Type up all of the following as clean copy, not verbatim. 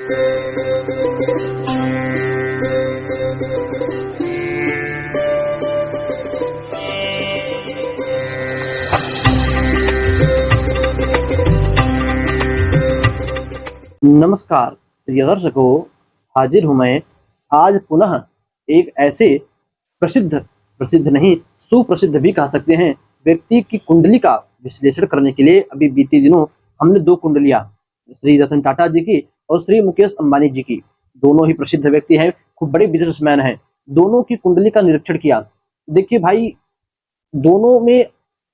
नमस्कार प्रिय दर्शकों, हाजिर हूँ मैं आज पुनः एक ऐसे प्रसिद्ध प्रसिद्ध नहीं सुप्रसिद्ध भी कह सकते हैं व्यक्ति की कुंडली का विश्लेषण करने के लिए। अभी बीते दिनों हमने दो कुंडलियां श्री रतन टाटा जी की और श्री मुकेश अंबानी जी की, दोनों ही प्रसिद्ध व्यक्ति हैं, खूब बड़े बिजनेसमैन हैं, दोनों की कुंडली का निरीक्षण किया। देखिए भाई, दोनों में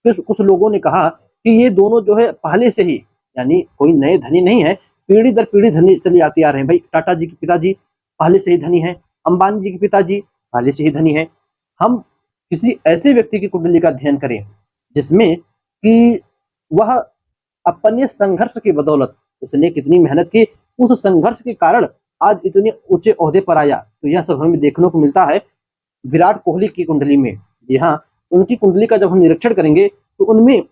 कुछ कुछ लोगों ने कहा कि ये दोनों जो है पहले से ही, यानी कोई नए धनी नहीं है, पीढ़ी दर पीढ़ी धनी चले आते आ रहे हैं। भाई टाटा जी के पिताजी पहले से ही धनी हैं, अंबानी जी के पिताजी पहले से ही धनी हैं। हम किसी ऐसे व्यक्ति की कुंडली का अध्ययन करें जिसमें कि वह अपने संघर्ष की बदौलत, उसने कितनी मेहनत की, उस संघर्ष के कारण आज इतने ऊंचे ओहदे पर आया। तो यह सब हमें देखने को मिलता है विराट कोहली की कुंडली में। जी हाँ, उनकी कुंडली का जब हम निरीक्षण करेंगे तो उनमें,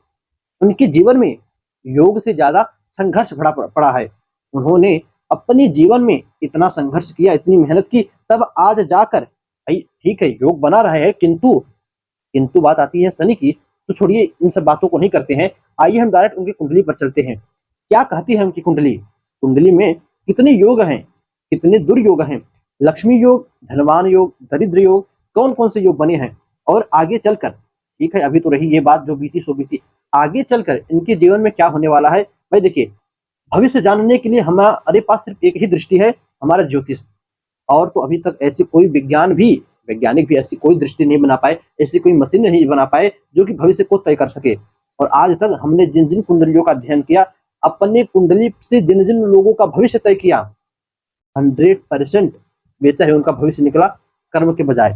उनके जीवन में योग से ज्यादा संघर्ष भरा पड़ा है। उन्होंने अपने जीवन में इतना संघर्ष किया, इतनी मेहनत की, तब आज जाकर, भाई ठीक है योग बना रहे हैं, किंतु बात आती है शनि की, तो छोड़िए इन सब बातों को नहीं करते हैं। आइए हम डायरेक्ट उनकी कुंडली पर चलते हैं। क्या कहती है उनकी कुंडली? कुंडली में कितने योग हैं, कितने दुर्योग हैं, लक्ष्मी योग, धनवान योग, दरिद्र योग, कौन कौन से योग बने हैं, और आगे चलकर, ठीक है अभी तो रही ये बात जो बीती सो बीती, आगे चलकर इनके जीवन में क्या होने वाला है। भाई देखिए, भविष्य जानने के लिए हमारे पास सिर्फ एक ही दृष्टि है, हमारा ज्योतिष। और तो अभी तक ऐसी कोई वैज्ञानिक भी ऐसी कोई दृष्टि नहीं बना पाए, ऐसी कोई मशीन नहीं बना पाए जो कि भविष्य को तय कर सके। और आज तक हमने जिन जिन कुंडलियों का अध्ययन किया, अपने कुंडली से जिन जिन लोगों का भविष्य तय किया, 100% वैसा ही उनका भविष्य निकला कर्म के बजाय।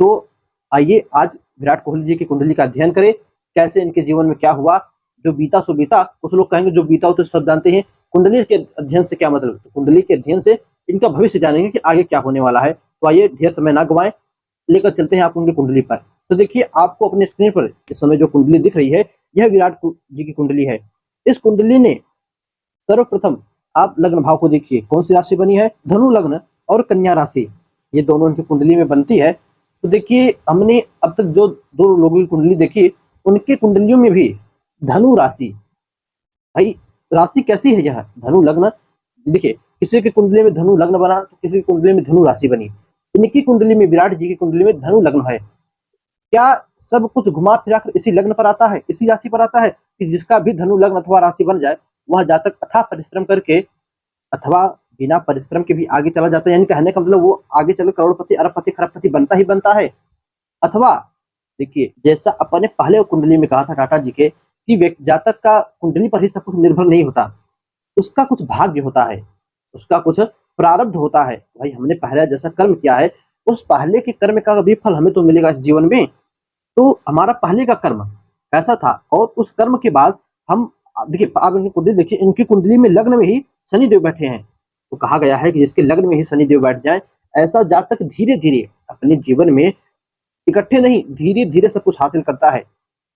तो आइए आज विराट कोहली जी की कुंडली का अध्ययन करें, कैसे इनके जीवन में क्या हुआ। जो बीता सो बीता, कुछ लोग कहेंगे जो बीता हो तो सब जानते हैं, कुंडली के अध्ययन से क्या मतलब। तो कुंडली के अध्ययन से इनका भविष्य जानेंगे कि आगे क्या होने वाला है। तो आइए ढेर समय ना गवाएं, लेकर चलते हैं आपको उनकी कुंडली पर। तो देखिए, आपको अपने स्क्रीन पर इस समय जो कुंडली दिख रही है, यह विराट जी की कुंडली है। इस कुंडली ने सर्वप्रथम आप लग्न भाव को देखिए, कौन सी राशि बनी है, धनु लग्न और कन्या राशि, ये दोनों इनकी कुंडली में बनती है। तो देखिए, हमने अब तक जो दो लोगों की कुंडली देखी, उनकी कुंडलियों में भी धनु राशि, भाई राशि कैसी है, यह धनु लग्न। देखिए, किसी की कुंडली में धनु लग्न बना तो किसी की कुंडली में धनु राशि बनी। इनकी कुंडली में, विराट जी की कुंडली में धनु लग्न है। क्या सब कुछ घुमा फिरा कर इसी लग्न पर आता है, इसी राशि पर आता है कि जिसका भी धनु लग्न अथवा राशि बन जाए, वह जातक अथाह परिश्रम करके अथवा बिना परिश्रम के भी आगे चला जाता है। यानी कहने का मतलब वो आगे चल करोड़पति, अरबपति, खरबपति बनता ही बनता है। अथवा देखिए, जैसा अपने पहले कुंडली में कहा था टाटा जी के कि जातक का कुंडली पर ही सब कुछ निर्भर नहीं होता, उसका कुछ भाग्य होता है, उसका कुछ प्रारब्ध होता है। भाई हमने पहले जैसा कर्म किया है, उस पहले के कर्म का भी फल हमें तो मिलेगा इस जीवन में। तो हमारा पहले का कर्म कैसा था, और उस कर्म के बाद हम, देखिए आप इनकी कुंडली देखिए, इनकी कुंडली में लग्न में ही शनि देव बैठे हैं। तो कहा गया है कि जिसके लग्न में ही शनि देव बैठ जाए, ऐसा जातक धीरे धीरे अपने जीवन में, इकट्ठे नहीं, धीरे धीरे सब कुछ हासिल करता है।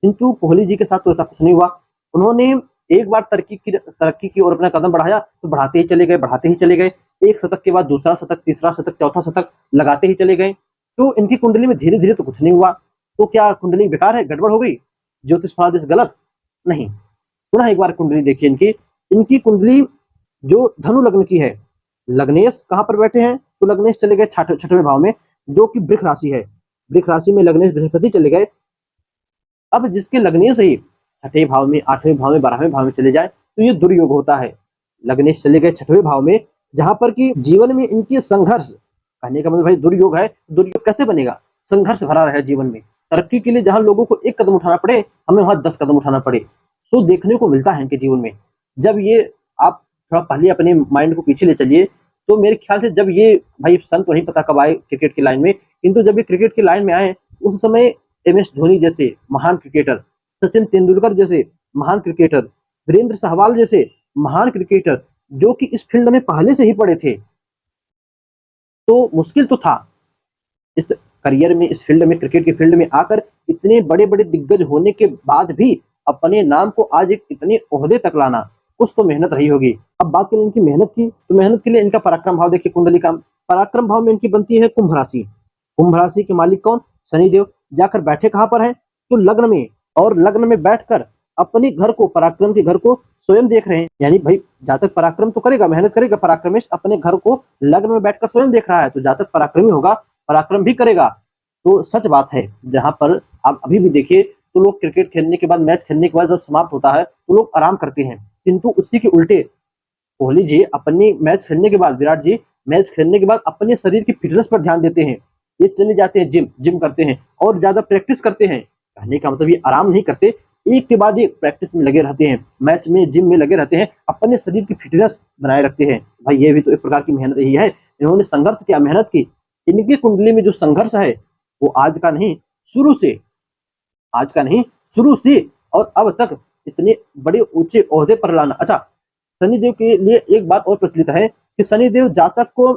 किंतु कोहली जी के साथ तो ऐसा कुछ नहीं हुआ। उन्होंने एक बार तरक्की की ओर अपना कदम बढ़ाया तो बढ़ाते ही चले गए, बढ़ाते ही चले गए। एक शतक के बाद दूसरा शतक, तीसरा शतक, चौथा शतक लगाते ही चले गए। तो इनकी कुंडली में धीरे धीरे तो कुछ नहीं हुआ। तो क्या कुंडली बेकार है, गड़बड़ हो गई, ज्योतिष फलादेश गलत? नहीं। पुनः एक बार कुंडली देखिए इनकी। इनकी कुंडली जो धनु लग्न की है, लग्नेश कहाँ पर बैठे हैं, तो लग्नेश चले गए छठवें भाव में, जो कि वृष राशि है। वृष राशि में लग्नेश बृहस्पति चले गए। अब जिसके लग्नेश ही छठे भाव में, 8वें भाव में, 12वें भाव में चले जाए तो ये दुर्योग होता है। लग्नेश चले गए छठवें भाव में, जहां पर कि जीवन में इनकी संघर्ष, कहने का मतलब भाई दुर्योग है। दुर्योग कैसे बनेगा, संघर्ष भरा रहे जीवन में। तरक्की के लिए जहां लोगों को एक कदम उठाना पड़े, हमें वहां 10 कदम उठाना पड़े। सो देखने को मिलता है इनके जीवन में। जब ये, आप थोड़ा पहले अपने माइंड को पीछे ले चलिए, तो मेरे ख्याल से जब ये, भाई सन तो नहीं पता कब आए क्रिकेट की लाइन में, किंतु जब ये क्रिकेट की लाइन में आए, उस समय MS धोनी जैसे महान क्रिकेटर, सचिन तेंदुलकर जैसे महान क्रिकेटर, वीरेंद्र सहवाल जैसे महान क्रिकेटर, जो कि इस फील्ड में पहले से ही पड़े थे, तो मुश्किल तो था इस करियर में, इस फील्ड में, क्रिकेट के फील्ड में आकर इतने बड़े बड़े दिग्गज होने के बाद भी अपने नाम को आज एक इतने ओहदे तक लाना। कुछ तो मेहनत रही होगी। अब बात करें इनकी मेहनत की, तो मेहनत के लिए इनका पराक्रम भाव देखिए, कुंडली का पराक्रम भाव में इनकी बनती है कुंभ राशि। कुंभ राशि के मालिक कौन? शनिदेव। जाकर बैठे कहाँ पर है? तो लग्न में, और लग्न में बैठकर अपने घर को, पराक्रम के घर को स्वयं देख रहे हैं। यानी भाई जातक पराक्रम तो करेगा, मेहनत करेगा, पराक्रमेश अपने घर को लग्न में बैठकर स्वयं देख रहा है, तो जातक पराक्रमी होगा, पराक्रम भी करेगा। तो सच बात है, जहां पर आप अभी भी देखिए तो लोग क्रिकेट खेलने के बाद, मैच खेलने के बाद जब समाप्त होता है तो लोग आराम करते हैं, किंतु उसी के उल्टे कोहली जी अपनी मैच खेलने के बाद, विराट जी मैच खेलने के बाद अपने शरीर की फिटनेस पर ध्यान देते हैं। ये चले जाते हैं जिम करते हैं और ज्यादा प्रैक्टिस करते हैं। कहने का मतलब ये आराम नहीं करते, एक के बाद एक प्रैक्टिस में लगे रहते हैं, मैच में, जिम में लगे रहते हैं, अपने शरीर की फिटनेस बनाए रखते हैं। भाई ये भी तो एक प्रकार की मेहनत ही है। इन्होंने संघर्ष किया, मेहनत की। इनकी कुंडली में जो संघर्ष है वो आज का नहीं, शुरू से, आज का नहीं शुरू से और अब तक इतने बड़े ऊंचे ओहदे पर लाना। अच्छा, शनिदेव के लिए एक बात और प्रचलित है कि शनिदेव जातक को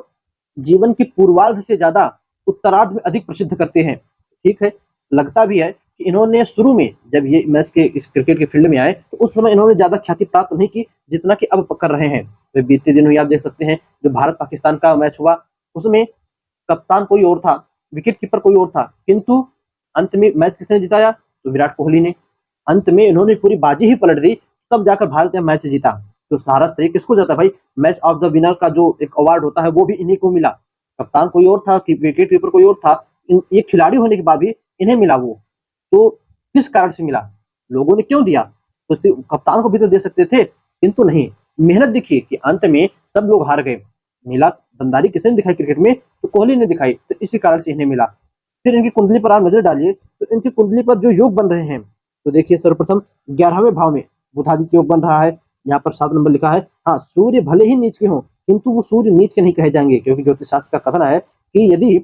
जीवन की पूर्वार्ध से ज्यादा उत्तरार्ध में अधिक प्रसिद्ध करते हैं। ठीक है, लगता भी है कि इन्होंने शुरू में जब ये मैच के इस क्रिकेट के फील्ड में आए तो उस समय इन्होंने ज्यादा ख्याति प्राप्त नहीं की जितना कि अब कर रहे हैं। तो बीते दिनों आप देख सकते हैं, जो भारत पाकिस्तान का मैच हुआ उसमें कप्तान कोई और था, विकेट कीपर कोई और था, किंतु अंत में मैच किसने जिताया? तो विराट कोहली ने। अंत में इन्होंने पूरी बाजी ही पलट दी, तब जाकर भारत ने मैच जीता। तो सारा श्रेय किसको जाता है भाई? मैच ऑफ द विनर का जो एक अवार्ड होता है वो भी इन्हीं को मिला। कप्तान कोई और था, विकेट कीपर कोई और था, ये खिलाड़ी होने के बाद भी इन्हें मिला वो। तो किस कारण से मिला? लोगों ने क्यों दिया? तो सिर्फ कप्तान को भी तो दे सकते थे, किंतु नहीं। मेहनत दिखी कि अंत में सब लोग हार गए। मिला दमदारी किसने दिखाई क्रिकेट में? तो कोहली ने दिखाई, तो इसी कारण से इन्हें मिला। फिर इनकी कुंडली पर आप नजर डालिए, तो इनकी कुंडली पर जो योग बन रहे हैं, तो देखिए सर्वप्रथम 11वें भाव में बुधादित्य योग बन रहा है। यहाँ पर 7 नंबर लिखा है। हाँ, सूर्य भले ही नीच के हों, किंतु वो सूर्य नीच के नहीं कहे जाएंगे, क्योंकि ज्योतिष शास्त्र का कथन है कि यदि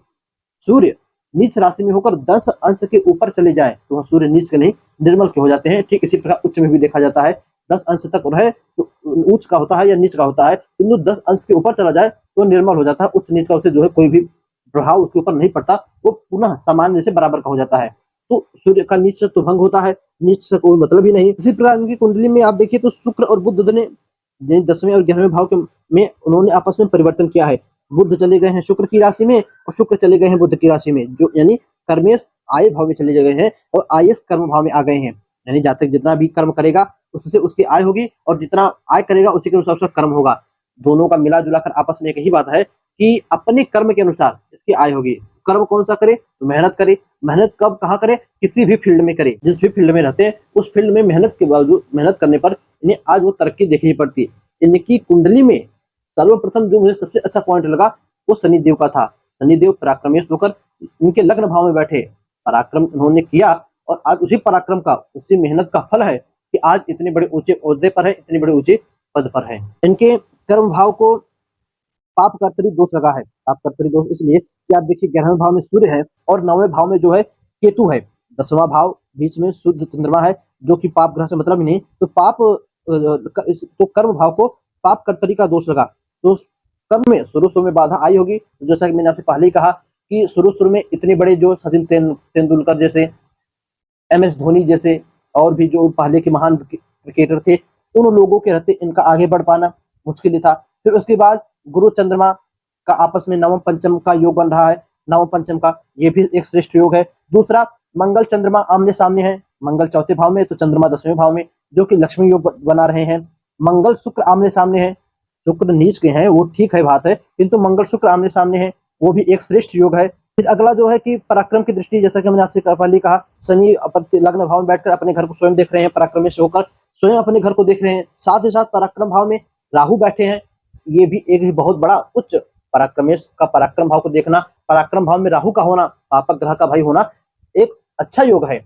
सूर्य नीच राशि में होकर 10 अंश के ऊपर चले जाए तो वह सूर्य नीच के नहीं, निर्मल के हो जाते हैं। ठीक इसी प्रकार उच्च में भी देखा जाता है, 10 अंश तक रहे तो उच्च का होता है या नीच का होता है, किंतु 10 अंश के ऊपर चला जाए तो निर्मल हो जाता है। उच्च नीच का उसे जो है कोई भी प्रभाव उसके ऊपर नहीं पड़ता, वो पुनः सामान्य से बराबर का हो जाता है। तो सूर्य का नीच से तो भंग होता है, नीच से कोई मतलब ही नहीं। इसी प्रकार इनकी कुंडली में आप देखिए तो शुक्र और बुध ने 10वें और 11वें भाव के में उन्होंने आपस में परिवर्तन किया है। बुध चले गए हैं शुक्र की राशि में और शुक्र चले गए हैं बुध की राशि में, जो यानी कर्मेश आय भाव में चले गए हैं और आयस कर्म भाव में आ गए हैं। यानी जातक जितना भी कर्म करेगा उससे उसकी आय होगी, और जितना आय करेगा उसी के अनुसार उसका कर्म होगा। दोनों का मिला जुला कर आपस में एक ही बात है कि अपने कर्म के अनुसार इसकी आय होगी। कर्म कौन सा करे? तो मेहनत करे। मेहनत कब कहाँ करे? किसी भी फील्ड में करे। जिस भी फील्ड में रहते हैं उस फील्ड में मेहनत के बावजूद, मेहनत करने पर इन्हें आज वो तरक्की देखनी पड़ती है। इनकी कुंडली में सर्वप्रथम जो मुझे सबसे अच्छा पॉइंट लगा वो शनिदेव का था। शनिदेव पराक्रमेश होकर इनके लग्न भाव में बैठे, पराक्रम उन्होंने किया, और आज उसी पराक्रम का, उसी मेहनत का फल है कि आज इतने बड़े ऊंचे ओहदे पर है, इतने बड़े ऊंचे पद पर है। इनके कर्म भाव को पाप कर्तरी दोष लगा है। पाप कर्तरी दोष इसलिए कि आप देखिए 11वें भाव में सूर्य है और 9वें भाव में जो है केतु है। 10वां भाव बीच में शुद्ध चंद्रमा है, जो कि पाप ग्रह से मतलब ही नहीं। तो पाप तो कर्म भाव को पाप कर्तरी का दोष लगा, तो कर्म में शुरू में बाधा आई होगी। जैसा कि मैंने आपसे पहले ही कहा कि शुरू में इतने बड़े जो सचिन तेंदुलकर जैसे, MS धोनी जैसे, और भी जो पहले के महान क्रिकेटर थे, उन लोगों के रहते इनका आगे बढ़ पाना मुश्किल ही था। फिर उसके बाद गुरु चंद्रमा का आपस में नवम पंचम का योग बन रहा है। नवम पंचम का ये भी एक श्रेष्ठ योग है। दूसरा, मंगल चंद्रमा आमने सामने है। मंगल 4थे भाव में तो चंद्रमा 10वें भाव में, जो कि लक्ष्मी योग बना रहे हैं। मंगल शुक्र आमने सामने है। शुक्र नीच के हैं वो ठीक है बात है, किंतु मंगल शुक्र आमने सामने है, वो भी एक श्रेष्ठ योग है। फिर अगला जो है कि पराक्रम की दृष्टि, जैसा कि मैंने आपसे पहले कहा, शनि लग्न भाव में बैठकर अपने घर को स्वयं देख रहे हैं, पराक्रम से होकर स्वयं अपने घर को देख रहे हैं। साथ ही साथ पराक्रम भाव में राहु बैठे हैं। ये भी एक बहुत बड़ा उच्च पराक्रमेश का पराक्रम भाव को देखना, पराक्रम भाव में राहु का होना, पापक ग्रह का भाई होना, एक अच्छा योग है।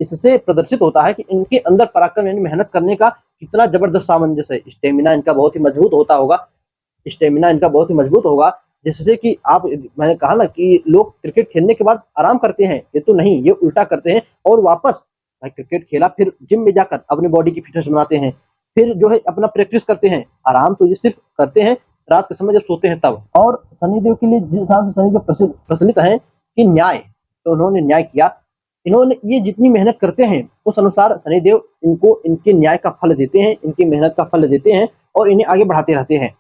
इससे प्रदर्शित होता है कि इनके अंदर पराक्रम यानी मेहनत करने का कितना जबरदस्त सामंजस्य है। स्टेमिना इनका बहुत ही मजबूत होता होगा, स्टेमिना इनका बहुत ही मजबूत होगा, जिससे कि आप, मैंने कहा ना कि लोग क्रिकेट खेलने के बाद आराम करते हैं, ये तो नहीं, ये उल्टा करते हैं और वापस भाई क्रिकेट खेला फिर जिम में जाकर अपनी बॉडी की फिटनेस बनाते हैं, फिर जो है अपना प्रैक्टिस करते हैं। आराम तो ये सिर्फ करते हैं रात के समय जब सोते हैं तब। और शनिदेव के लिए जिस हिसाब से शनिदेव प्रचलित है कि न्याय, तो उन्होंने न्याय किया। इन्होंने ये जितनी मेहनत करते हैं उस अनुसार शनिदेव इनको इनके न्याय का फल देते हैं, इनकी मेहनत का फल देते हैं और इन्हें आगे बढ़ाते रहते हैं।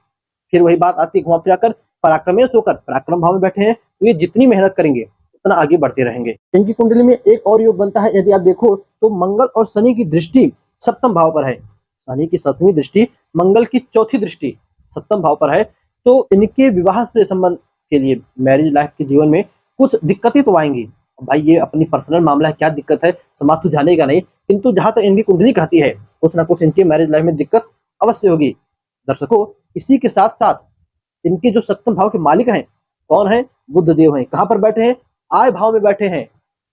फिर वही बात आती है घुमा फिरा कर पराक्रमेश होकर पराक्रम भाव में बैठे हैं, तो ये जितनी मेहनत करेंगे उतना आगे बढ़ते रहेंगे। इनकी कुंडली में एक और योग बनता है, यदि आप देखो तो मंगल और शनि की दृष्टि सप्तम भाव पर है। शनि की 7वीं दृष्टि, मंगल की 4थी दृष्टि सप्तम भाव पर है। तो इनके विवाह से संबंध के लिए मैरिज लाइफ के जीवन में कुछ दिक्कतें तो आएंगी। भाई ये अपनी पर्सनल मामला है, क्या दिक्कत है समाज तो जानेगा नहीं, किंतु जहां तक इनकी कुंडली कहती है कुछ ना कुछ इनके मैरिज लाइफ में दिक्कत अवश्य होगी। दर्शकों, इसी के साथ साथ इनके जो सप्तम भाव के मालिक हैं कौन है, बुध देव हैं। कहां पर बैठे हैं, आय भाव में बैठे हैं।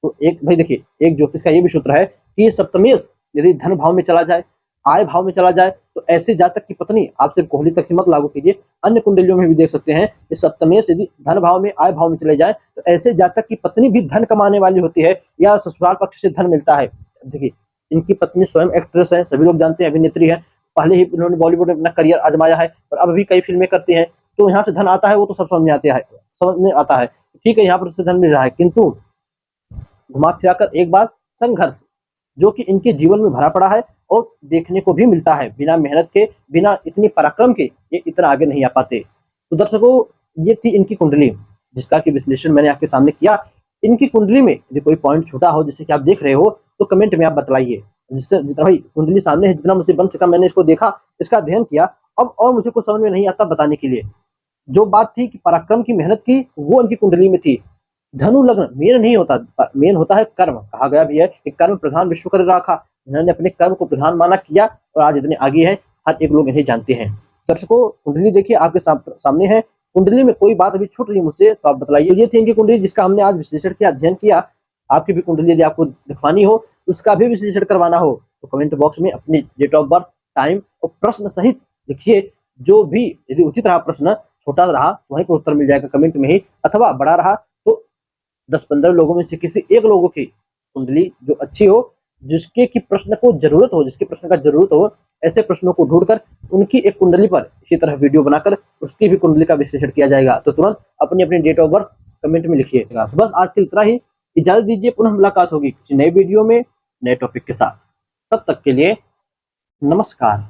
तो एक भाई देखिए, एक ज्योतिष का ये भी सूत्र है कि सप्तमेश यदि धन भाव में चला जाए, आय भाव में चला जाए, तो ऐसे जातक की पत्नी, आप सिर्फ कोहली तक ही मत लागू कीजिए, अन्य कुंडलियों में भी देख सकते हैं कि सप्तमेश यदि धन भाव में आय भाव में चले जाए तो ऐसे जातक की पत्नी भी धन कमाने वाली होती है या ससुराल पक्ष से धन मिलता है। देखिए, इनकी पत्नी स्वयं एक्ट्रेस है, सभी लोग जानते हैं, अभिनेत्री है। पहले ही इन्होंने बॉलीवुड में अपना करियर आजमाया है और अब भी कई फिल्में करती हैं, तो यहाँ से धन आता है, वो तो सब समझ में आता है, समझ में आता है। ठीक है, यहाँ पर उससे धन मिल रहा है, किंतु घुमा फिराकर एक बात, संघर्ष जो कि इनके जीवन में भरा पड़ा है और देखने को भी मिलता है। बिना मेहनत के, बिना इतनी पराक्रम के ये इतना आगे नहीं आ पाते। तो दर्शकों, ये थी इनकी कुंडली जिसका कि विश्लेषण मैंने आपके सामने किया। इनकी कुंडली में यदि कोई पॉइंट छूटा हो जिसे कि आप देख रहे हो तो कमेंट में आप बतलाइए। जिससे जितना भाई कुंडली सामने है, जितना मुझसे बन सका मैंने इसको देखा, इसका अध्ययन किया। अब और मुझे कुछ समझ में नहीं आता बताने के लिए। जो बात थी कि पराक्रम की मेहनत की, वो इनकी कुंडली में थी। धनु लग्न मेन नहीं होता, मेन होता है कर्म। कहा गया भी है कि कर्म प्रधान विश्वकर्मा रखा। इन्होंने अपने कर्म को प्रधान माना, किया और आज इतने आगे हैं, हर एक लोग इन्हें जानते हैं। दर्शकों, कुंडली देखिए आपके सामने है। कुंडली में कोई बात अभी छूट रही मुझसे तो आप बताइए। ये थी इनकी कुंडली जिसका हमने आज विश्लेषण किया, अध्ययन किया। आपकी भी कुंडली यदि आपको दिखवानी हो, उसका भी विश्लेषण करवाना हो, तो कमेंट बॉक्स में अपनी डेट ऑफ बर्थ, टाइम और प्रश्न सहित लिखिए। जो भी यदि उचित रहा प्रश्न, छोटा रहा तो वहीं पर उत्तर मिल जाएगा कमेंट में ही, अथवा बड़ा रहा तो 10-15 लोगों में से किसी एक लोगों की कुंडली जो अच्छी हो, जिसके की प्रश्न को जरूरत हो, जिसके प्रश्न का जरूरत हो, ऐसे प्रश्नों को ढूंढकर उनकी एक कुंडली पर इसी तरह वीडियो बनाकर उसकी भी कुंडली का विश्लेषण किया जाएगा। तो तुरंत अपनी अपनी डेट ऑफ बर्थ कमेंट में लिखिएगा। बस आज के लिए इतना ही। इजाजत दीजिए, पुनः मुलाकात होगी किसी नए वीडियो में नए टॉपिक के साथ। तब तक के लिए नमस्कार।